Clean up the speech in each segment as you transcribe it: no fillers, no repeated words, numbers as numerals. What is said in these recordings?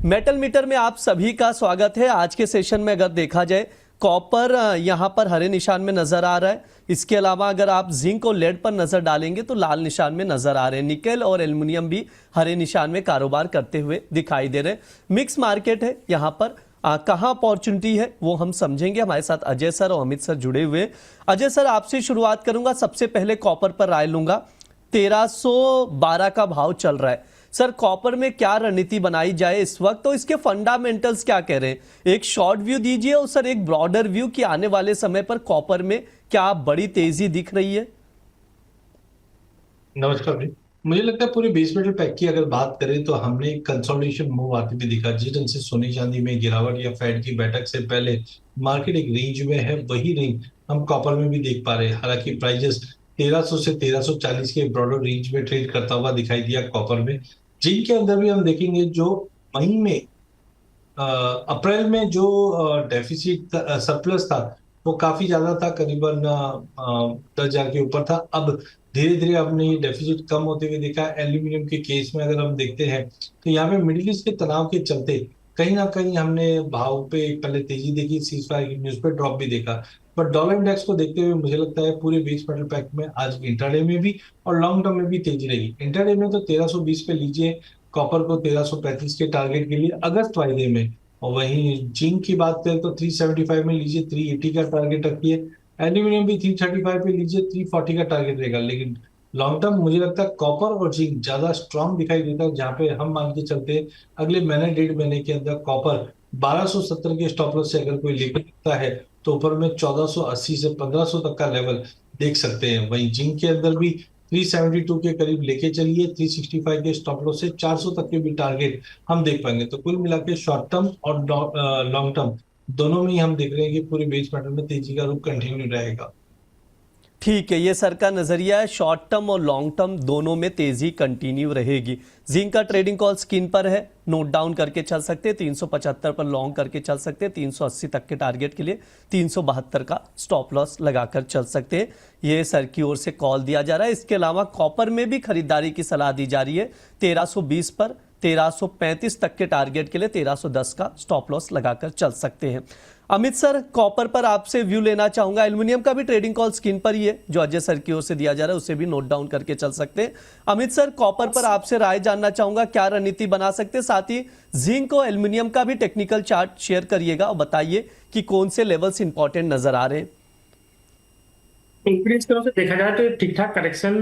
Metal metre में आप सभी का स्वागत है। आज के सेशन में अगर देखा जाए कॉपर यहाँ पर हरे निशान में नजर आ रहा है। इसके अलावा अगर आप जिंक और लेड पर नजर डालेंगे तो लाल निशान में नजर आ रहे हैं। निकेल और एल्युमिनियम भी हरे निशान में कारोबार करते हुए दिखाई दे रहे हैं। मिक्स मार्केट है यहाँ पर। कहाँ अपॉर्चुनिटी है वो हम समझेंगे। हमारे साथ अजय सर और अमित सर जुड़े हुए। अजय सर, आपसे शुरुआत करूंगा। सबसे पहले कॉपर पर राय लूंगा। 1312 का भाव चल रहा है सर। कॉपर में क्या रणनीति बनाई जाए इस वक्त, तो इसके फंडामेंटल्स क्या कह रहे हैं? एक शॉर्ट व्यू दीजिए और सर एक ब्रॉडर व्यू कि आने वाले समय पर कॉपर में क्या बड़ी तेजी दिख रही है। नमस्कार जी। मुझे लगता है पूरे बेस मेटल पैक की अगर बात करें तो हमने एक कंसोलिडेशन मूव आते हुए दिखा। जिस ढंग से सोने चांदी में गिरावट या फेड की बैठक से पहले मार्केट एक रेंज में है, वही रेंज हम कॉपर में भी देख पा रहे हैं। हालांकि प्राइजेस 1300 से 1340 के ब्रॉडर रेंज में ट्रेड करता हुआ दिखाई दिया कॉपर में। जिनके के अंदर भी हम देखेंगे जो मई में अप्रैल में जो डेफिसिट सरप्लस था वो काफी ज्यादा था, करीबन 10,000 के ऊपर था। अब धीरे धीरे हमने ये डेफिसिट कम होते हुए देखा। एल्यूमिनियम के केस में अगर हम देखते हैं तो यहाँ पे मिडिल ईस्ट के तनाव के चलते कहीं ना कहीं हमने भाव पे पहले तेजी देखी, सीज फायर की न्यूज पे ड्रॉप भी देखा। बट डॉलर इंडेक्स को देखते हुए मुझे लगता है पूरे बेस मेटल पैक में आज इंट्राडे में भी और लॉन्ग टर्म में भी तेजी रहेगी। इंट्राडे में तो 1320 पे लीजिए कॉपर को, 1335 के टारगेट के लिए अगस्त वायदे में। और वहीं जिंक की बात करें तो 375 में लीजिए, 380 का टारगेट रखिए। एल्यूमिनियम भी 335 पे लीजिए, 340 का टारगेट रहेगा। लेकिन लॉन्ग टर्म मुझे लगता है कॉपर और जिंक ज्यादा स्ट्रांग दिखाई देता है, जहां पे हम मान के चलते हैं अगले महीने 1.5 महीने के अंदर कॉपर 1270 के स्टॉप लॉस से अगर कोई लेकर सकता है तो ऊपर में 1480 से 1500 तक का लेवल देख सकते हैं। वहीं जिंक के अंदर भी 372 के करीब लेके चलिए, 365 के स्टॉप लॉस से 400 तक के भी टारगेट हम देख पाएंगे। तो कुल मिला के शॉर्ट टर्म और लॉन्ग टर्म दोनों में ही हम देख रहे हैं कि पूरे बेस पैटर्न में तेजी का रुख कंटिन्यू रहेगा। ठीक है, ये सर का नजरिया है। शॉर्ट टर्म और लॉन्ग टर्म दोनों में तेजी कंटिन्यू रहेगी। जिंक का ट्रेडिंग कॉल स्क्रीन पर है, नोट डाउन करके चल सकते हैं। 375 पर लॉन्ग करके चल सकते हैं। 380 तक के टारगेट के लिए 372 का स्टॉप लॉस लगाकर चल सकते हैं। ये सर की ओर से कॉल दिया जा रहा है। इसके अलावा कॉपर में भी खरीदारी की सलाह दी जा रही है। 1320 पर 1335 तक के टारगेट के लिए 1310 का स्टॉप लॉस लगाकर चल सकते हैं। अमित सर, कॉपर पर आपसे व्यू लेना चाहूंगा। एल्युमिनियम का भी ट्रेडिंग कॉल स्क्रीन पर ही है जो अजय सर की ओर से दिया जा रहा है, उसे भी नोट डाउन करके चल सकते हैं। अमित सर, कॉपर पर आपसे राय जानना चाहूंगा, क्या रणनीति बना सकते हैं? साथ ही जिंक और एल्युमिनियम का भी टेक्निकल चार्ट शेयर करिएगा और बताइए कि कौन से लेवल्स इंपॉर्टेंट नजर आ रहे हैं। इंक्रीज तरह से देखा जाए तो ठीक ठाक करेक्शन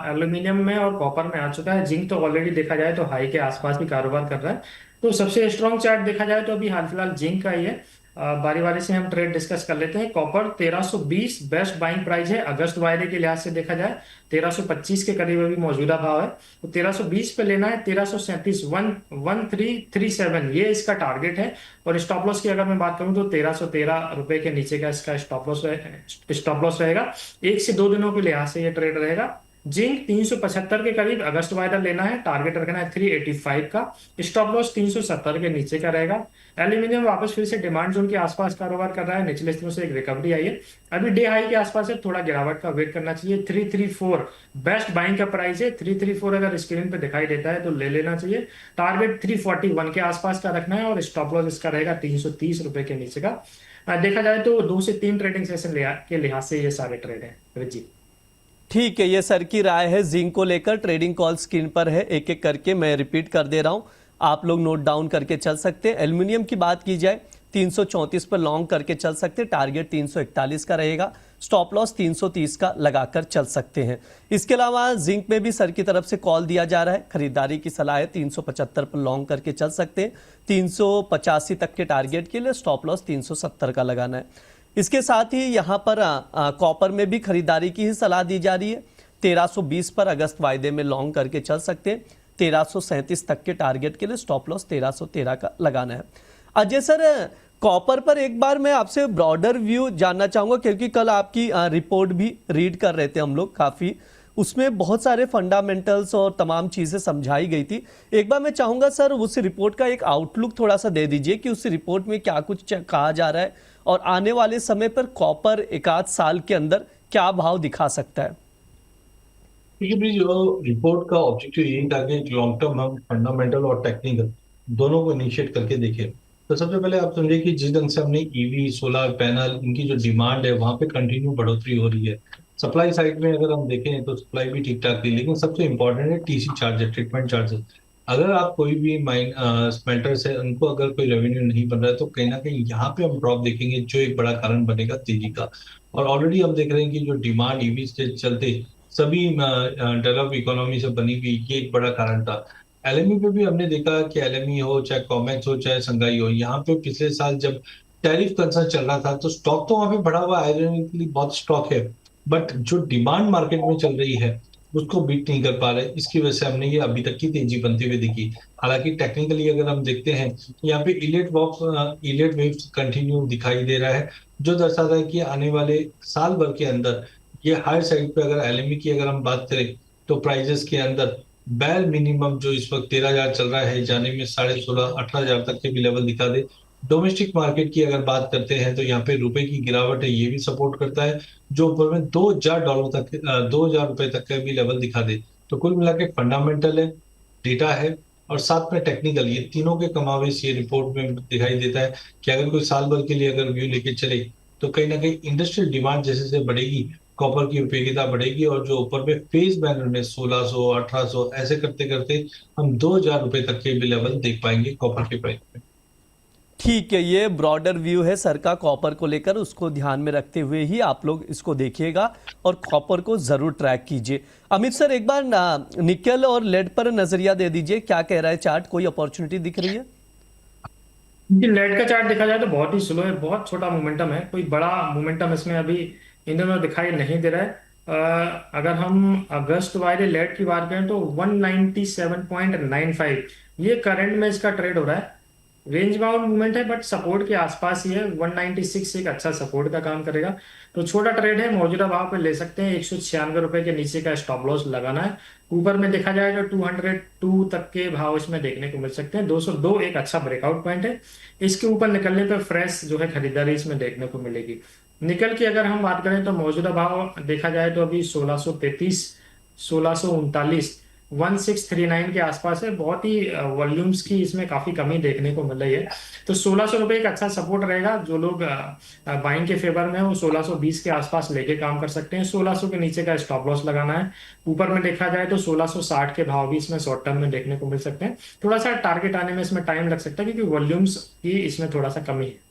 एल्यूमिनियम में और कॉपर में आ चुका है। जिंक तो ऑलरेडी देखा जाए तो हाई के आसपास भी कारोबार कर रहा है। तो सबसे स्ट्रॉन्ग चार्ट देखा जाए तो अभी हाल फिलहाल जिंक का ही है। बारी बारी से हम ट्रेड डिस्कस कर लेते हैं। कॉपर 1320 बेस्ट बाइंग प्राइस है। अगस्त वायदे के लिहाज से देखा जाए 1325 के करीब अभी मौजूदा भाव है। तो 1320 पे लेना है। 1337 1337 ये इसका टारगेट है। और स्टॉप लॉस की अगर मैं बात करूं तो 1313 रुपए के नीचे का इसका स्टॉप लॉस रहेगा। 1 से 2 दिनों के लिहाज से ये ट्रेड रहेगा। जिंक 375 के करीब अगस्त वायदा लेना है। टारगेट रखना है 385 का। स्टॉप लॉस 370 के नीचे का रहेगा। एल्यूमिनियम वापस फिर से डिमांड जोन के आसपास कारोबार कर रहा है। निचले स्तरों से एक रिकवरी आई है। अभी डे हाई के आसपास है, थोड़ा गिरावट का वेट करना चाहिए। 334 बेस्ट बाइंग का प्राइस है। 334 अगर स्क्रीन पे दिखाई देता है तो ले लेना चाहिए। टारगेट 341 के आसपास का रखना है और स्टॉप लॉस इसका रहेगा 330 रुपए के नीचे का। देखा जाए तो 2 से 3 ट्रेडिंग सेशन के लिहाज से ये सारे ट्रेड है जी। ठीक है, ये सर की राय है जिंक को लेकर। ट्रेडिंग कॉल स्क्रीन पर है, एक एक करके मैं रिपीट कर दे रहा हूं, आप लोग नोट डाउन करके चल सकते हैं। एल्युमिनियम की बात की जाए 334 पर लॉन्ग करके चल सकते हैं। टारगेट 341 का रहेगा। स्टॉप लॉस 330 का लगाकर चल सकते हैं। इसके अलावा जिंक में भी सर की तरफ से कॉल दिया जा रहा है। खरीदारी की सलाह है। 375 पर लॉन्ग करके चल सकते हैं। 385 तक के टारगेट के लिए स्टॉप लॉस 370 का लगाना है। इसके साथ ही यहाँ पर कॉपर में भी खरीदारी की ही सलाह दी जा रही है। 1320 पर अगस्त वायदे में लॉन्ग करके चल सकते हैं। 1337 तक के टारगेट के लिए स्टॉप लॉस 1313 का लगाना है। अजय सर, कॉपर पर एक बार मैं आपसे ब्रॉडर व्यू जानना चाहूंगा, क्योंकि कल आपकी रिपोर्ट भी रीड कर रहे थे हम लोग काफी, उसमें बहुत सारे फंडामेंटल्स और तमाम चीजें समझाई गई थी। एक बार मैं चाहूंगा सर उस रिपोर्ट का एक आउटलुक थोड़ा सा दे दीजिए कि उस रिपोर्ट में क्या कुछ कहा जा रहा है और आने वाले समय पर कॉपर एक आध साल के अंदर क्या भाव दिखा सकता है। देखिए भी जो रिपोर्ट का ऑब्जेक्टिव यही था कि लॉन्ग टर्म हम फंडामेंटल और टेक्निकल दोनों को इनिशिएट करके देखें। तो सबसे पहले आप समझिए कि जिस ढंग से हमने ईवी, सोलर पैनल, इनकी जो डिमांड है वहां पे कंटिन्यू बढ़ोतरी हो रही है। सप्लाई साइड में अगर हम देखें तो सप्लाई भी ठीक ठाक थी, लेकिन सबसे इंपॉर्टेंट है टीसी चार्जेस, ट्रीटमेंट चार्जेस। अगर आप कोई भी माइन स्मेल्टर से उनको अगर कोई रेवेन्यू नहीं बन रहा है तो कहीं ना कहीं यहाँ पे हम ड्रॉप देखेंगे, जो एक बड़ा कारण बनेगा तेजी का। और ऑलरेडी हम देख रहे हैं कि जो डिमांड ईवी से चलते सभी डेवलप इकोनॉमी से बनी हुई, ये एक बड़ा कारण था। एलएमई पे भी हमने देखा कि एलएमई हो चाहे कॉमेक्स हो चाहे संगाई हो, यहाँ पे पिछले साल जब टैरिफ कंसर्न चल रहा था तो स्टॉक तो वहां पे बढ़ा हुआ, आयरनिकली बहुत स्टॉक है, बट जो डिमांड मार्केट में चल रही है उसको बीट नहीं कर पा रहे। इसकी वजह से हमने ये अभी तक की तेजी बनती हुई दिखी। हालांकि टेक्निकली अगर हम देखते हैं, यहाँ पे इलेट वेव्स कंटिन्यू दिखाई दे रहा है, जो दर्शाता है कि आने वाले साल भर के अंदर ये हायर साइड पे अगर एलएमई की अगर हम बात करें तो प्राइजेस के अंदर बैल मिनिमम जो इस वक्त 13,000 चल रहा है, जाने में 16,500-18,000 तक के भी लेवल दिखा दे। डोमेस्टिक मार्केट की अगर बात करते हैं तो यहाँ पे रुपए की गिरावट है, ये भी सपोर्ट करता है, जो ऊपर में $2,000 तक, 2,000 रुपए तक का भी लेवल दिखा दे। तो कुल मिला के फंडामेंटल है, डेटा है और साथ में टेक्निकल, ये तीनों के कमावेश ये रिपोर्ट में दिखाई देता है कि अगर कोई साल भर के लिए अगर व्यू लेके चले तो कहीं ना कहीं इंडस्ट्रियल डिमांड जैसे जैसे बढ़ेगी, कॉपर की उपयोगिता बढ़ेगी और जो ऊपर में फेज बैनर में 1600, 1800 ऐसे करते करते हम 2,000 रुपए तक के भी लेवल देख पाएंगे कॉपर के प्राइस में। ठीक है, ये ब्रॉडर व्यू है सर का कॉपर को लेकर, उसको ध्यान में रखते हुए ही आप लोग इसको देखिएगा और कॉपर को जरूर ट्रैक कीजिए। अमित सर, एक बार निकल और लेड पर नजरिया दे दीजिए, क्या कह रहा है चार्ट, कोई अपॉर्चुनिटी दिख रही है? जी, लेड का चार्ट देखा जाए तो बहुत ही स्लो है, बहुत छोटा मोमेंटम है, कोई बड़ा मोमेंटम इसमें अभी इन दोनों दिखाई नहीं दे रहा है। अगर हम अगस्त वाले लेड की बात करें तो 197.95 ये करंट में इसका ट्रेड हो रहा है। रेंज बाउंड मूवमेंट है बट सपोर्ट के आसपास ही है। 196 एक अच्छा सपोर्ट का काम करेगा। तो छोटा ट्रेड है, मौजूदा भाव पे ले सकते हैं। 196 रुपए के नीचे का स्टॉप लॉस लगाना है। ऊपर में देखा जाए तो 202 तक के भाव इसमें देखने को मिल सकते हैं। 202 एक अच्छा ब्रेकआउट पॉइंट है। इसके ऊपर निकलने पर फ्रेश जो है खरीदारी इसमें देखने को मिलेगी। निकल की अगर हम बात करें तो मौजूदा भाव देखा जाए तो अभी 1633, 1639, 1639 के आसपास है। बहुत ही वॉल्यूम्स की इसमें काफी कमी देखने को मिल रही है। तो 1600 रुपए एक अच्छा सपोर्ट रहेगा। जो लोग बाइंग के फेवर में वो 1620 के आसपास लेके काम कर सकते हैं। 1600 के नीचे का स्टॉप लॉस लगाना है। ऊपर में देखा जाए तो 1660 के भाव भी इसमें शॉर्ट टर्म में देखने को मिल सकते हैं। थोड़ा सा टारगेट आने में इसमें टाइम लग सकता है क्योंकि वॉल्यूम्स की इसमें थोड़ा सा कमी है।